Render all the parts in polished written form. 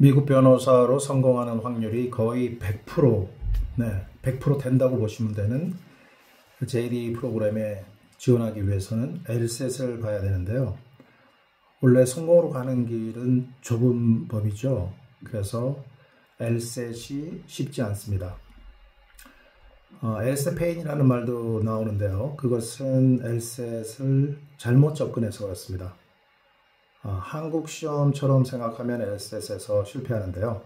미국 변호사로 성공하는 확률이 거의 100%, 100% 된다고 보시면 되는 JD 프로그램에 지원하기 위해서는 LSAT을 봐야 되는데요. 원래 성공으로 가는 길은 좁은 법이죠. 그래서 LSAT이 쉽지 않습니다. LSAT 페인이라는 말도 나오는데요. 그것은 LSAT을 잘못 접근해서 그렇습니다. 한국 시험처럼 생각하면 LSAT에서 실패하는데요.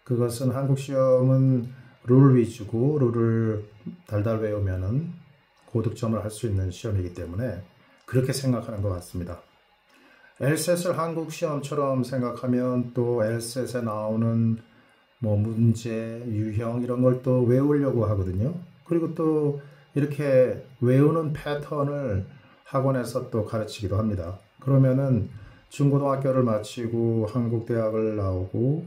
그것은 한국 시험은 룰 위주고 룰을 달달 외우면은 고득점을 할 수 있는 시험이기 때문에 그렇게 생각하는 것 같습니다. LSAT을 한국 시험처럼 생각하면 또 LSAT에 나오는 문제, 유형 이런 걸 또 외우려고 하거든요. 그리고 또 이렇게 외우는 패턴을 학원에서 또 가르치기도 합니다. 그러면은 중고등학교를 마치고 한국 대학을 나오고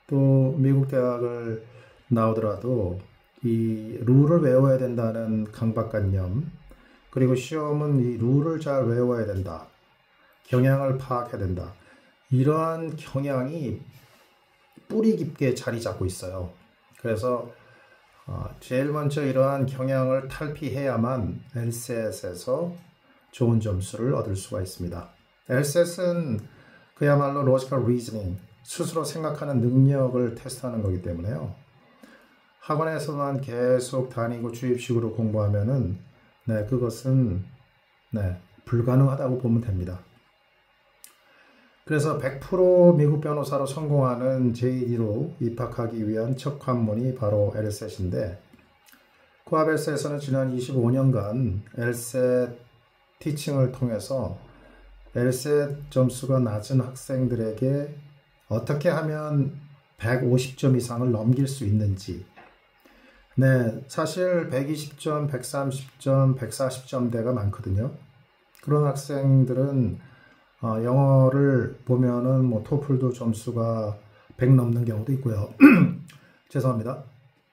또 미국 대학을 나오더라도 이 룰을 외워야 된다는 강박관념, 그리고 시험은 이 룰을 잘 외워야 된다, 경향을 파악해야 된다, 이러한 경향이 뿌리 깊게 자리 잡고 있어요. 그래서 제일 먼저 이러한 경향을 탈피해야만 LSAT에서 좋은 점수를 얻을 수가 있습니다. LSAT은 그야말로 logical reasoning, 스스로 생각하는 능력을 테스트하는 거기 때문에요. 학원에서만 계속 다니고 주입식으로 공부하면은 그것은 불가능하다고 보면 됩니다. 그래서 100% 미국 변호사로 성공하는 JD로 입학하기 위한 첫 관문이 바로 LSAT인데, 코앞 LSAT에서는 지난 25년간 LSAT 티칭을 통해서 LSAT 점수가 낮은 학생들에게 어떻게 하면 150점 이상을 넘길 수 있는지, 사실 120점, 130점, 140점대가 많거든요. 그런 학생들은 영어를 보면은 토플도 점수가 100 넘는 경우도 있고요. 죄송합니다.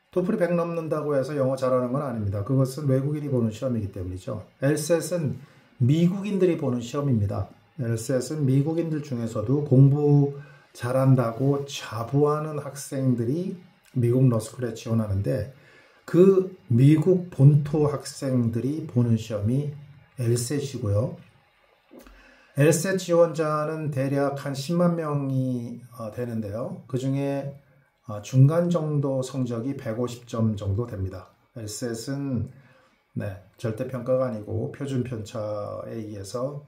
토플이 100 넘는다고 해서 영어 잘하는 건 아닙니다. 그것은 외국인이 보는 시험이기 때문이죠. LSAT은 미국인들이 보는 시험입니다. LSAT은 미국인들 중에서도 공부 잘한다고 자부하는 학생들이 미국 러스쿨에 지원하는데, 그 미국 본토 학생들이 보는 시험이 LSAT이고요. LSAT 지원자는 대략 한 10만 명이 되는데요. 그 중에 중간 정도 성적이 150점 정도 됩니다. LSAT은 절대평가가 아니고 표준편차에 의해서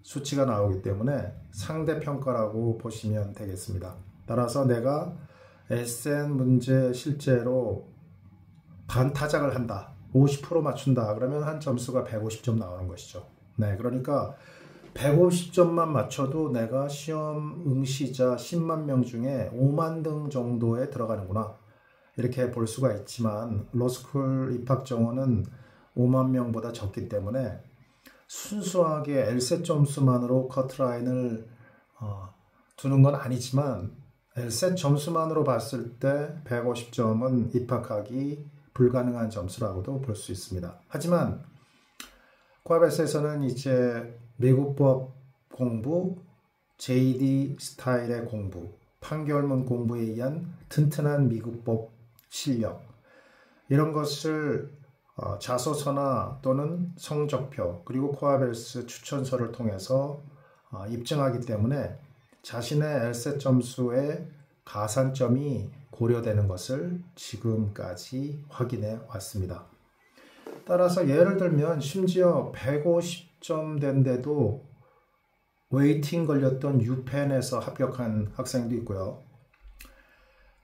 수치가 나오기 때문에 상대평가라고 보시면 되겠습니다. 따라서 내가 LSAT 문제 실제로 반타작을 한다, 50% 맞춘다, 그러면 한 점수가 150점 나오는 것이죠. 그러니까 150점만 맞춰도 내가 시험 응시자 10만 명 중에 5만 등 정도에 들어가는구나, 이렇게 볼 수가 있지만 로스쿨 입학 정원은 5만 명보다 적기 때문에 순수하게 LSAT 점수만으로 커트라인을 두는 건 아니지만 LSAT 점수만으로 봤을 때 150점은 입학하기 불가능한 점수라고도 볼 수 있습니다. 하지만 코앞 LSAT에서는 이제 미국법 공부, JD 스타일의 공부, 판결문 공부에 의한 튼튼한 미국법 실력, 이런 것을 자소서나 또는 성적표, 그리고 코앞 LSAT 추천서를 통해서 입증하기 때문에 자신의 LSAT 점수의 가산점이 고려되는 것을 지금까지 확인해 왔습니다. 따라서 예를 들면 심지어 150점 된데도 웨이팅 걸렸던 유펜에서 합격한 학생도 있고요.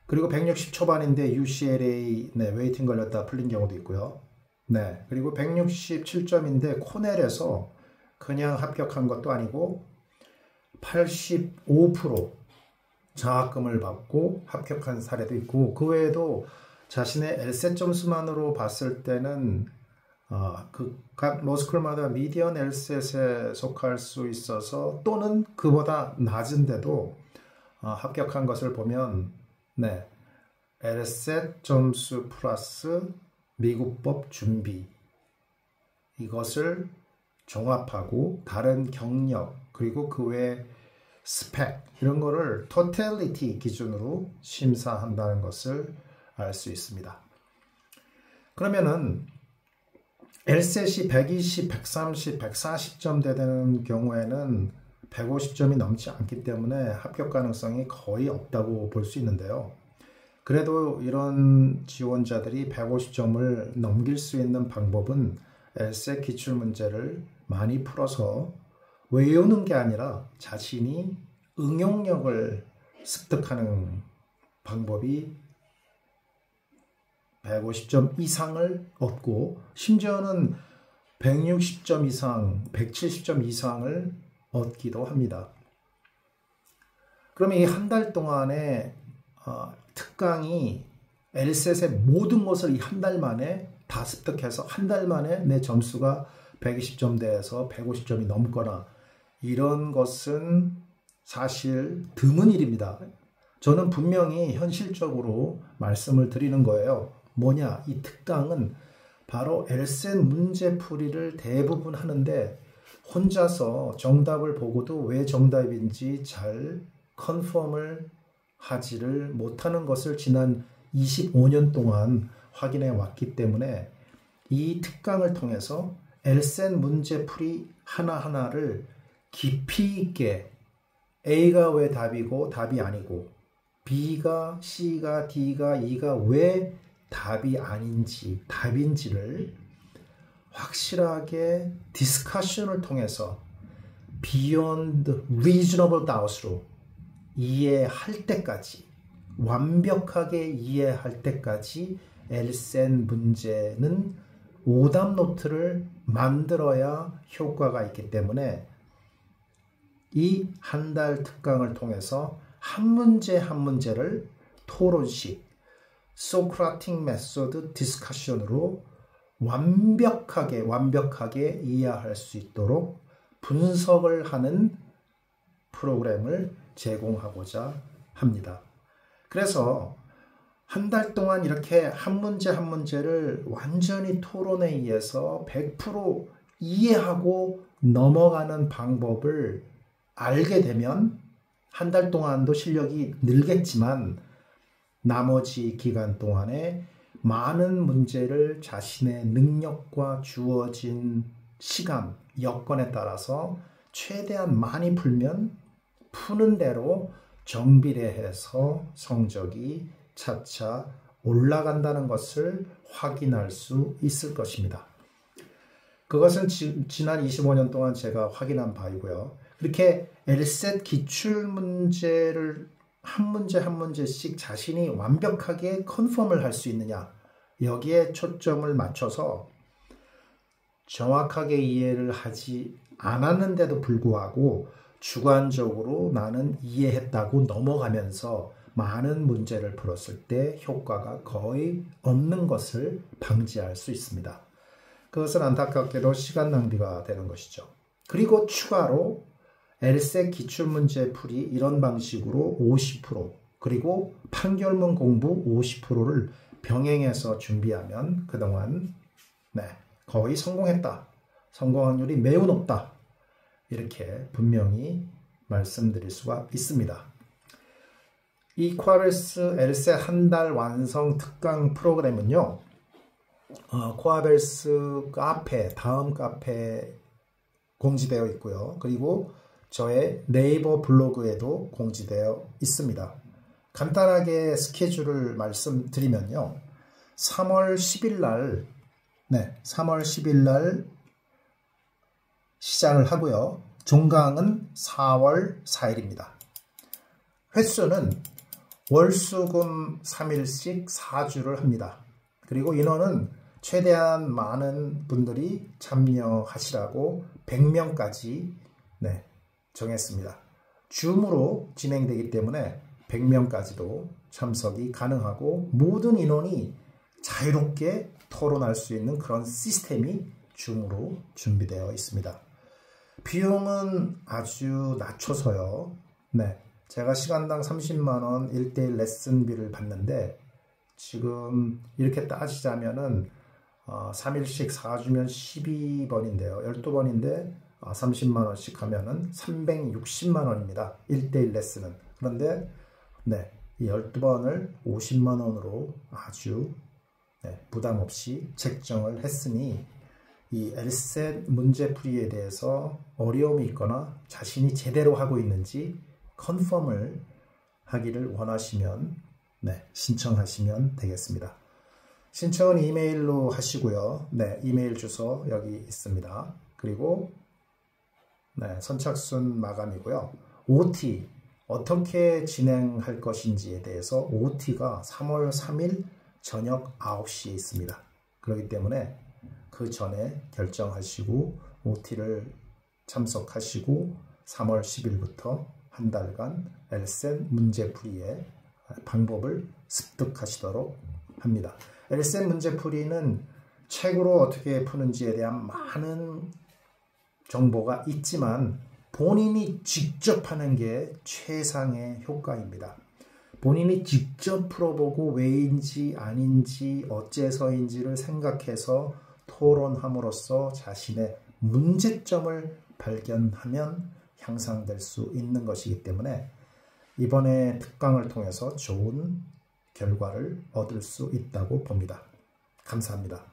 그리고 160 초반인데 UCLA 웨이팅 걸렸다 풀린 경우도 있고요. 그리고 167점인데 코넬에서 그냥 합격한 것도 아니고 85% 장학금을 받고 합격한 사례도 있고, 그 외에도 자신의 LSAT 점수만으로 봤을 때는 각 로스쿨마다 미디언 LSAT에 속할 수 있어서, 또는 그보다 낮은데도 합격한 것을 보면 LSAT 점수 플러스 미국법 준비, 이것을 종합하고 다른 경력, 그리고 그 외 스펙 이런 거를 토탈리티 기준으로 심사한다는 것을 알 수 있습니다. 그러면은 LSAT이 120, 130, 140점 되는 경우에는 150점이 넘지 않기 때문에 합격 가능성이 거의 없다고 볼 수 있는데요. 그래도 이런 지원자들이 150점을 넘길 수 있는 방법은 LSAT 기출문제를 많이 풀어서 외우는 게 아니라 자신이 응용력을 습득하는 방법이 150점 이상을 얻고 심지어는 160점 이상, 170점 이상을 얻기도 합니다. 그러면 이 한 달 동안에 특강이 LSAT의 모든 것을 이 한 달 만에 다 습득해서 한 달 만에 내 점수가 120점대에서 150점이 넘거나 이런 것은 사실 드문 일입니다. 저는 분명히 현실적으로 말씀을 드리는 거예요. 뭐냐? 이 특강은 바로 LSAT 문제풀이를 대부분 하는데 혼자서 정답을 보고도 왜 정답인지 잘 컨펌을 하지를 못하는 것을 지난 25년 동안 확인해 왔기 때문에 이 특강을 통해서 LSAT 문제풀이 하나하나를 깊이 있게 A가 왜 답이고 답이 아니고 B가 C가 D가 E가 왜 답이 아닌지 답인지를 확실하게 디스커션을 통해서 beyond reasonable doubt로 이해할 때까지 완벽하게 이해할 때까지 LSAT 문제는 오답 노트를 만들어야 효과가 있기 때문에 이 한 달 특강을 통해서 한 문제 한 문제를 토론식 소크라틱 메소드 디스커션으로 완벽하게 이해할 수 있도록 분석을 하는 프로그램을 제공하고자 합니다. 그래서 한 달 동안 이렇게 한 문제 한 문제를 완전히 토론에 의해서 100% 이해하고 넘어가는 방법을 알게 되면 한 달 동안도 실력이 늘겠지만 나머지 기간 동안에 많은 문제를 자신의 능력과 주어진 시간, 여건에 따라서 최대한 많이 풀면 푸는 대로 정비례해서 성적이 차차 올라간다는 것을 확인할 수 있을 것입니다. 그것은 지난 25년 동안 제가 확인한 바이고요. 그렇게 LSAT 기출문제를 한 문제 한 문제씩 자신이 완벽하게 컨펌을 할 수 있느냐 여기에 초점을 맞춰서 정확하게 이해를 하지 않았는데도 불구하고 주관적으로 나는 이해했다고 넘어가면서 많은 문제를 풀었을 때 효과가 거의 없는 것을 방지할 수 있습니다. 그것은 안타깝게도 시간 낭비가 되는 것이죠. 그리고 추가로 LSAT 기출문제 풀이 이런 방식으로 50% 그리고 판결문 공부 50%를 병행해서 준비하면 그동안 거의 성공했다. 성공 확률이 매우 높다. 이렇게 분명히 말씀드릴 수가 있습니다. 이 코아벨스 LSAT 한 달 완성 특강 프로그램은요. 코아벨스 카페, 다음 카페 공지되어 있고요. 그리고 저의 네이버 블로그에도 공지되어 있습니다. 간단하게 스케줄을 말씀드리면요. 3월 10일 날 3월 10일 날 시작을 하고요. 종강은 4월 4일입니다. 횟수는 월수금 3일씩 4주를 합니다. 그리고 인원은 최대한 많은 분들이 참여하시라고 100명까지 정했습니다. 줌으로 진행되기 때문에 100명까지도 참석이 가능하고 모든 인원이 자유롭게 토론할 수 있는 그런 시스템이 줌으로 준비되어 있습니다. 비용은 아주 낮춰서요. 제가 시간당 30만원 1대1 레슨비를 받는데 지금 이렇게 따지자면은 3일씩 4주면 12번인데요. 12번인데 30만 원씩 하면은 360만 원입니다. 1대1 레슨은. 그런데 네, 이 12번을 50만 원으로 아주 부담 없이 책정을 했으니 이 LSAT 문제풀이에 대해서 어려움이 있거나 자신이 제대로 하고 있는지 컨펌을 하기를 원하시면 신청하시면 되겠습니다. 신청은 이메일로 하시고요. 이메일 주소 여기 있습니다. 그리고 선착순 마감이고요. OT 어떻게 진행할 것인지에 대해서 OT가 3월 3일 저녁 9시에 있습니다. 그렇기 때문에 그 전에 결정하시고 OT를 참석하시고 3월 10일부터 한 달간 LSAT 문제풀이의 방법을 습득하시도록 합니다. LSAT 문제풀이는 책으로 어떻게 푸는지에 대한 많은 정보가 있지만 본인이 직접 하는 게 최상의 효과입니다. 본인이 직접 풀어보고 왜인지 아닌지 어째서인지를 생각해서 토론함으로써 자신의 문제점을 발견하면 향상될 수 있는 것이기 때문에 이번에 특강을 통해서 좋은 결과를 얻을 수 있다고 봅니다. 감사합니다.